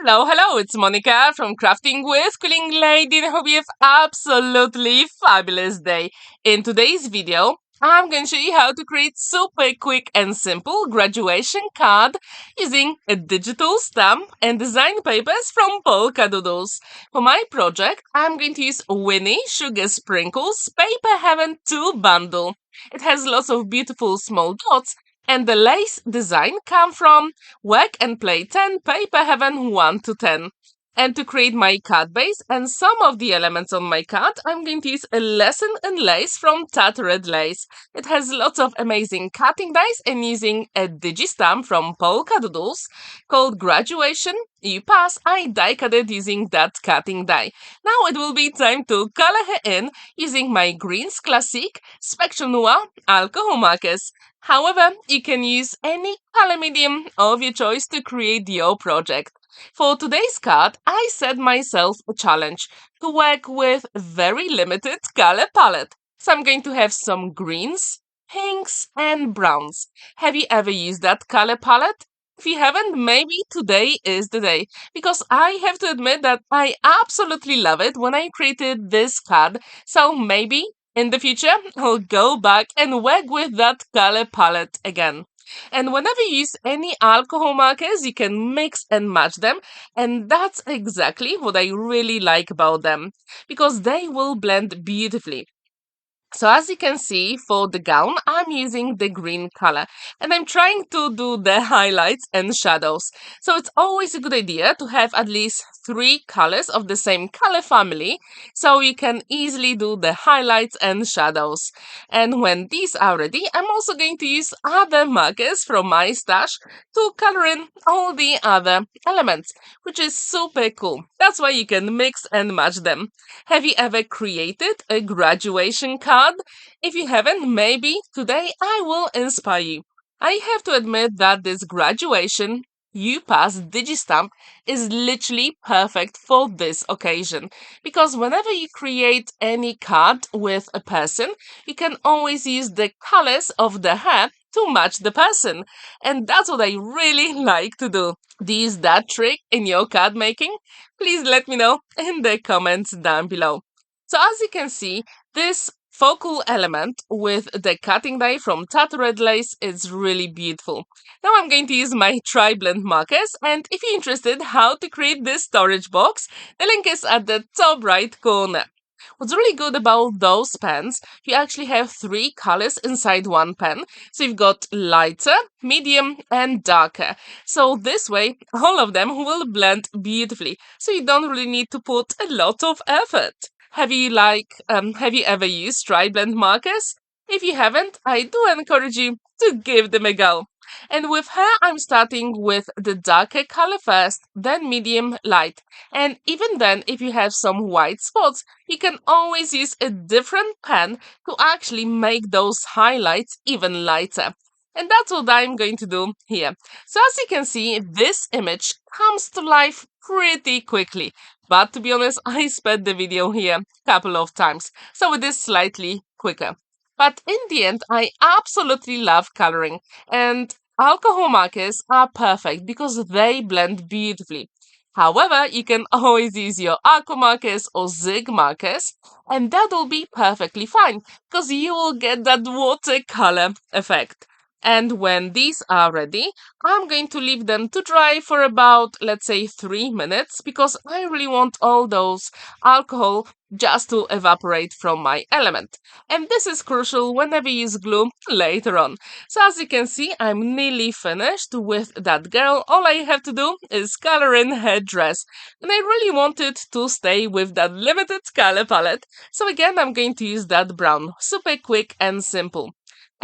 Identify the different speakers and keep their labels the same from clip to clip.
Speaker 1: Hello, it's Monica from Crafting with Quilling Lady, and I hope you have absolutely fabulous day. In today's video, I'm going to show you how to create super quick and simple graduation card using a digital stamp and design papers from Polkadoodles. For my project, I'm going to use Winnie Sugar Sprinkles Paper Heaven 2 bundle. It has lots of beautiful small dots, and the lace design come from Work and Play 10 Paper Heaven 1 to 10. And to create my card base and some of the elements on my card, I'm going to use a lesson in lace from Tattered lace. It has lots of amazing cutting dies and using a digi-stamp from Polkadoodles called Graduation. You pass, I die cut it using that cutting die. Now it will be time to color her in using my greens Classique Spectrum Noir alcohol markers. However, you can use any color medium of your choice to create your project. For today's card, I set myself a challenge to work with a very limited color palette. So I'm going to have some greens, pinks, and browns. Have you ever used that color palette? If you haven't, maybe today is the day, because I have to admit that I absolutely love it when I created this card. So maybe in the future, I'll go back and work with that color palette again. And whenever you use any alcohol markers, you can mix and match them. And that's exactly what I really like about them, because they will blend beautifully. So as you can see for the gown, I'm using the green color and I'm trying to do the highlights and shadows. So it's always a good idea to have at least 3 colors of the same color family so you can easily do the highlights and shadows. And when these are ready, I'm also going to use other markers from my stash to color in all the other elements, which is super cool. That's why you can mix and match them. Have you ever created a graduation card? If you haven't, maybe today I will inspire you. I have to admit that this graduation You Pass Digistamp is literally perfect for this occasion, because whenever you create any card with a person, you can always use the colors of the hair to match the person, and that's what I really like to do. Do you use that trick in your card making? Please let me know in the comments down below. So as you can see, this focal element with the cutting die from Tattered lace is really beautiful. Now I'm going to use my tri-blend markers, and if you're interested how to create this storage box, the link is at the top right corner. What's really good about those pens, you actually have 3 colors inside one pen. So you've got lighter, medium, and darker. So this way, all of them will blend beautifully. So you don't really need to put a lot of effort. Have you ever used tri-blend markers? If you haven't, I do encourage you to give them a go. And with her, I'm starting with the darker color first, then medium, light. And even then, if you have some white spots, you can always use a different pen to actually make those highlights even lighter. And that's what I'm going to do here. So as you can see, this image comes to life pretty quickly. But to be honest, I sped the video here a couple of times, so it is slightly quicker. But in the end, I absolutely love coloring, and alcohol markers are perfect because they blend beautifully. However, you can always use your aqua markers or zig markers, and that will be perfectly fine because you will get that watercolor effect. And when these are ready, I'm going to leave them to dry for about, let's say, 3 minutes, because I really want all those alcohol just to evaporate from my element. And this is crucial whenever you use glue later on. So as you can see, I'm nearly finished with that girl. All I have to do is color in her dress. And I really wanted to stay with that limited color palette. So again, I'm going to use that brown. Super quick and simple.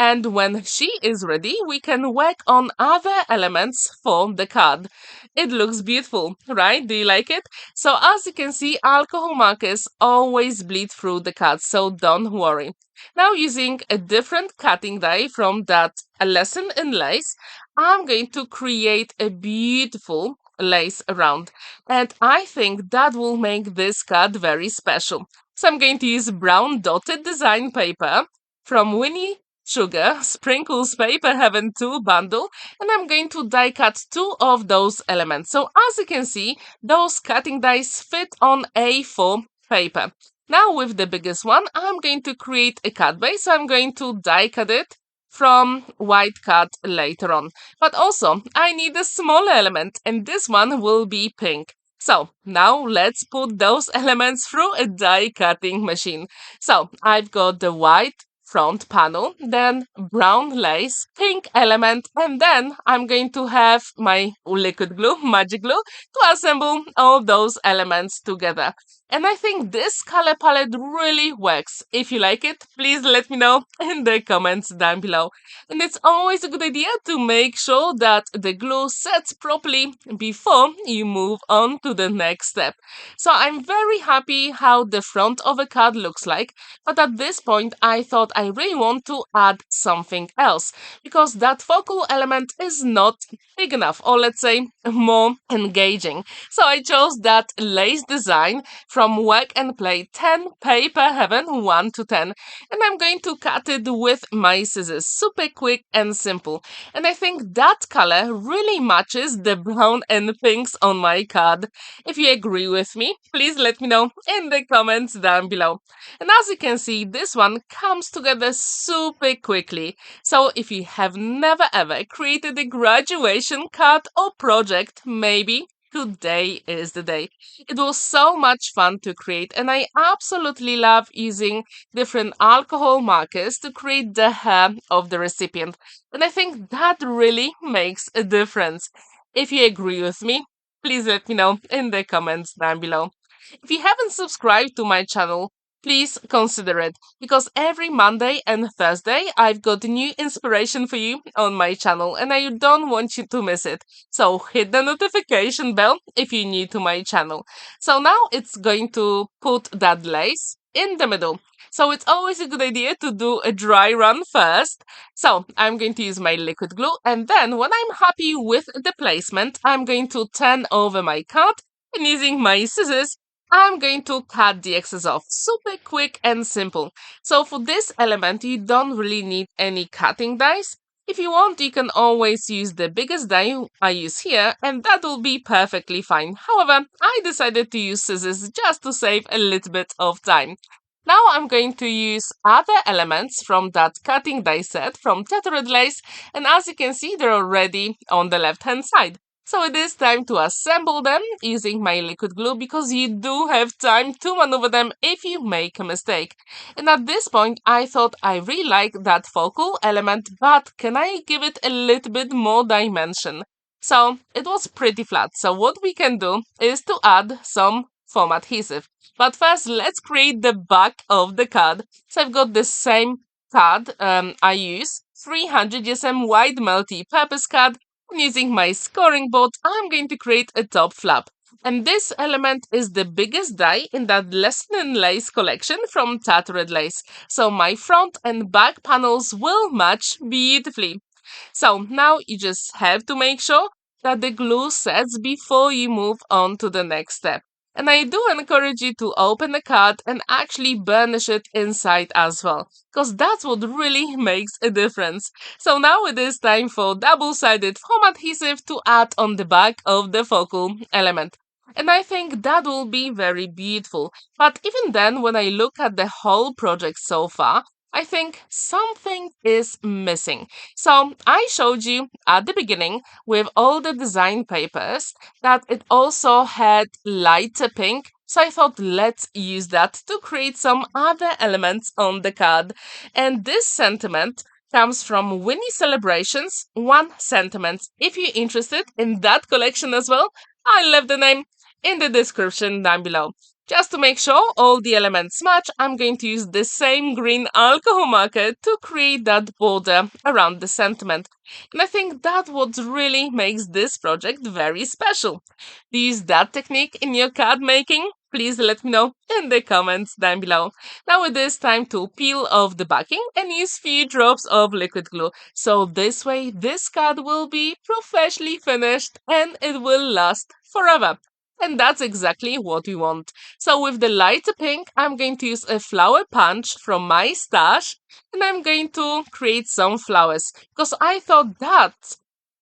Speaker 1: And when she is ready, we can work on other elements for the card. It looks beautiful, right? Do you like it? So as you can see, alcohol markers always bleed through the card, so don't worry. Now using a different cutting die from that A Lesson in Lace, I'm going to create a beautiful lace around. And I think that will make this card very special. So I'm going to use brown dotted design paper from Winnie Sugar Sprinkles Paper Heaven 2 bundle, and I'm going to die cut 2 of those elements. So as you can see, those cutting dies fit on A4 paper. Now with the biggest one, I'm going to create a cut base, so I'm going to die cut it from white cut later on. But also, I need a smaller element, and this one will be pink. So now let's put those elements through a die cutting machine. So I've got the white front panel, then brown lace, pink element, and then I'm going to have my liquid glue, magic glue, to assemble all those elements together. And I think this color palette really works. If you like it, please let me know in the comments down below. And it's always a good idea to make sure that the glue sets properly before you move on to the next step. So I'm very happy how the front of a card looks like, but at this point I thought I really want to add something else, because that focal element is not big enough, or let's say more engaging. So I chose that lace design from Work and Play 10 Paper Heaven 1 to 10, and I'm going to cut it with my scissors, super quick and simple. And I think that color really matches the brown and pinks on my card. If you agree with me, please let me know in the comments down below. And as you can see, this one comes together super quickly. So if you have never ever created a graduation card or project, maybe today is the day. It was so much fun to create, and I absolutely love using different alcohol markers to create the hair of the recipient. And I think that really makes a difference. If you agree with me, please let me know in the comments down below. If you haven't subscribed to my channel, please consider it, because every Monday and Thursday I've got new inspiration for you on my channel, and I don't want you to miss it. So hit the notification bell if you're new to my channel. So now it's going to put that lace in the middle. So it's always a good idea to do a dry run first. So I'm going to use my liquid glue, and then when I'm happy with the placement, I'm going to turn over my card, and using my scissors, I'm going to cut the excess off. Super quick and simple. So for this element, you don't really need any cutting dies. If you want, you can always use the biggest die I use here, and that will be perfectly fine. However, I decided to use scissors just to save a little bit of time. Now I'm going to use other elements from that cutting die set from Tattered lace, and as you can see, they're already on the left hand side. So it is time to assemble them using my liquid glue, because you do have time to maneuver them if you make a mistake. And at this point, I thought I really like that focal element, but can I give it a little bit more dimension? So it was pretty flat. So what we can do is to add some foam adhesive. But first, let's create the back of the card. So I've got the same card I use, 300 GSM wide multi-purpose card. Using my scoring board, I'm going to create a top flap. And this element is the biggest die in that lesson lace collection from Tattered lace. So my front and back panels will match beautifully. So now you just have to make sure that the glue sets before you move on to the next step. And I do encourage you to open the card and actually burnish it inside as well, because that's what really makes a difference. So now it is time for double-sided foam adhesive to add on the back of the focal element. And I think that will be very beautiful. But even then, when I look at the whole project so far, I think something is missing. So I showed you at the beginning with all the design papers that it also had lighter pink. So I thought, let's use that to create some other elements on the card. And this sentiment comes from Winnie Celebrations, 1 sentiment. If you're interested in that collection as well, I'll leave the name in the description down below. Just to make sure all the elements match, I'm going to use the same green alcohol marker to create that border around the sentiment. And I think that's what really makes this project very special. Do you use that technique in your card making? Please let me know in the comments down below. Now it is time to peel off the backing and use few drops of liquid glue. So this way, this card will be professionally finished and it will last forever. And that's exactly what we want. So with the lighter pink, I'm going to use a flower punch from my stash, and I'm going to create some flowers because I thought that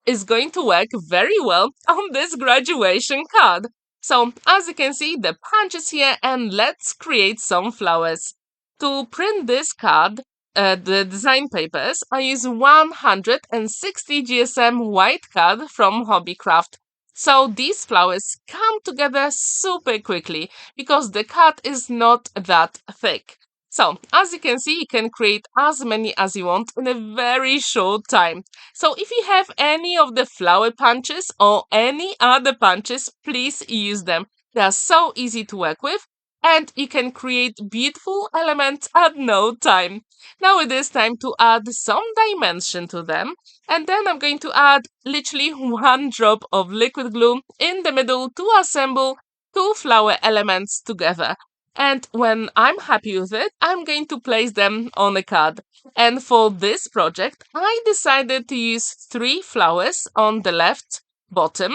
Speaker 1: is going to work very well on this graduation card. So as you can see, the punch is here, and let's create some flowers. To print this card, the design papers, I use 160 GSM white card from Hobbycraft. So these flowers come together super quickly because the card is not that thick. So as you can see, you can create as many as you want in a very short time. So if you have any of the flower punches or any other punches, please use them. They are so easy to work with, and you can create beautiful elements at no time. Now it is time to add some dimension to them, and then I'm going to add literally one drop of liquid glue in the middle to assemble two flower elements together. And when I'm happy with it, I'm going to place them on a card. And for this project, I decided to use 3 flowers on the left bottom,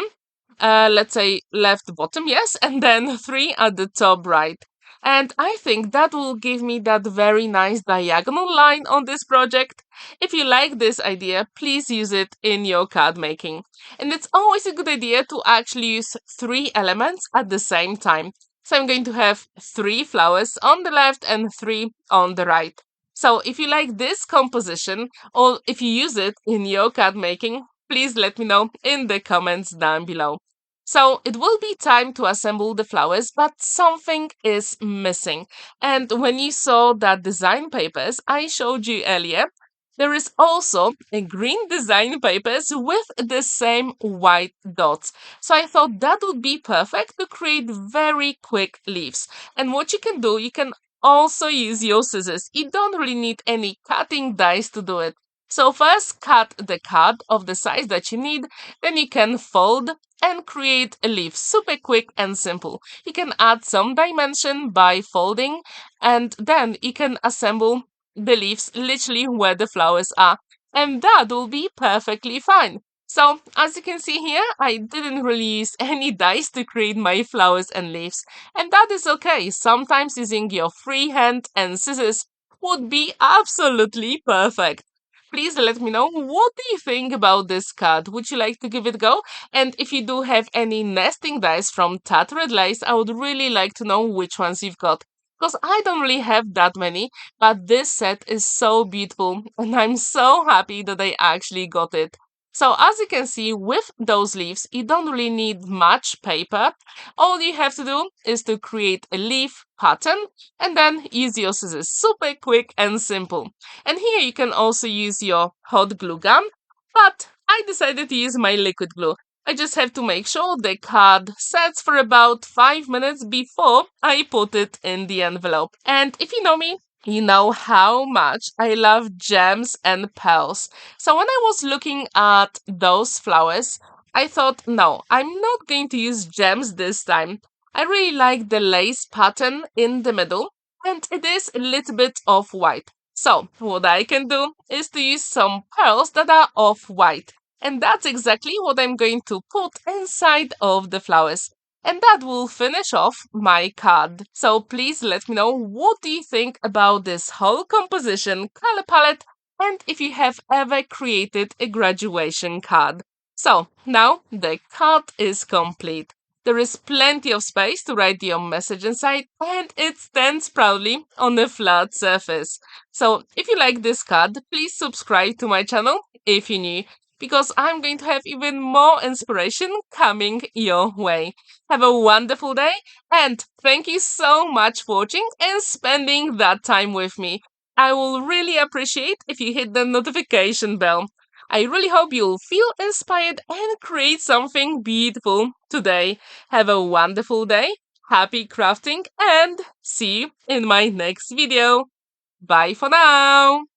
Speaker 1: let's say left bottom, yes, and then 3 at the top right. And I think that will give me that very nice diagonal line on this project. If you like this idea, please use it in your card making. And it's always a good idea to actually use 3 elements at the same time. So I'm going to have 3 flowers on the left and 3 on the right. So if you like this composition, or if you use it in your card making, please let me know in the comments down below. So it will be time to assemble the flowers, but something is missing. And when you saw that design papers I showed you earlier, there is also a green design papers with the same white dots. So I thought that would be perfect to create very quick leaves. And what you can do, you can also use your scissors. You don't really need any cutting dies to do it. So first cut the card of the size that you need, then you can fold and create a leaf. Super quick and simple. You can add some dimension by folding, and then you can assemble the leaves literally where the flowers are, and that will be perfectly fine. So as you can see here, I didn't really use any dies to create my flowers and leaves, and that is okay. Sometimes using your free hand and scissors would be absolutely perfect. Please let me know, what do you think about this card? Would you like to give it a go? And if you do have any nesting dies from Tattered lace, I would really like to know which ones you've got. Because I don't really have that many, but this set is so beautiful, and I'm so happy that I actually got it. So as you can see, with those leaves, you don't really need much paper. All you have to do is to create a leaf pattern and then use your scissors. Super quick and simple. And here you can also use your hot glue gun, but I decided to use my liquid glue. I just have to make sure the card sets for about 5 minutes before I put it in the envelope. And if you know me, you know how much I love gems and pearls. So when I was looking at those flowers, I thought, no, I'm not going to use gems this time. I really like the lace pattern in the middle, and it is a little bit of white. So what I can do is to use some pearls that are off-white. And that's exactly what I'm going to put inside of the flowers. And that will finish off my card. So please let me know, what do you think about this whole composition, color palette, and if you have ever created a graduation card. So now the card is complete. There is plenty of space to write your message inside, and it stands proudly on a flat surface. So if you like this card, please subscribe to my channel if you're new, because I'm going to have even more inspiration coming your way. Have a wonderful day, and thank you so much for watching and spending that time with me. I will really appreciate if you hit the notification bell. I really hope you'll feel inspired and create something beautiful today. Have a wonderful day, happy crafting, and see you in my next video. Bye for now!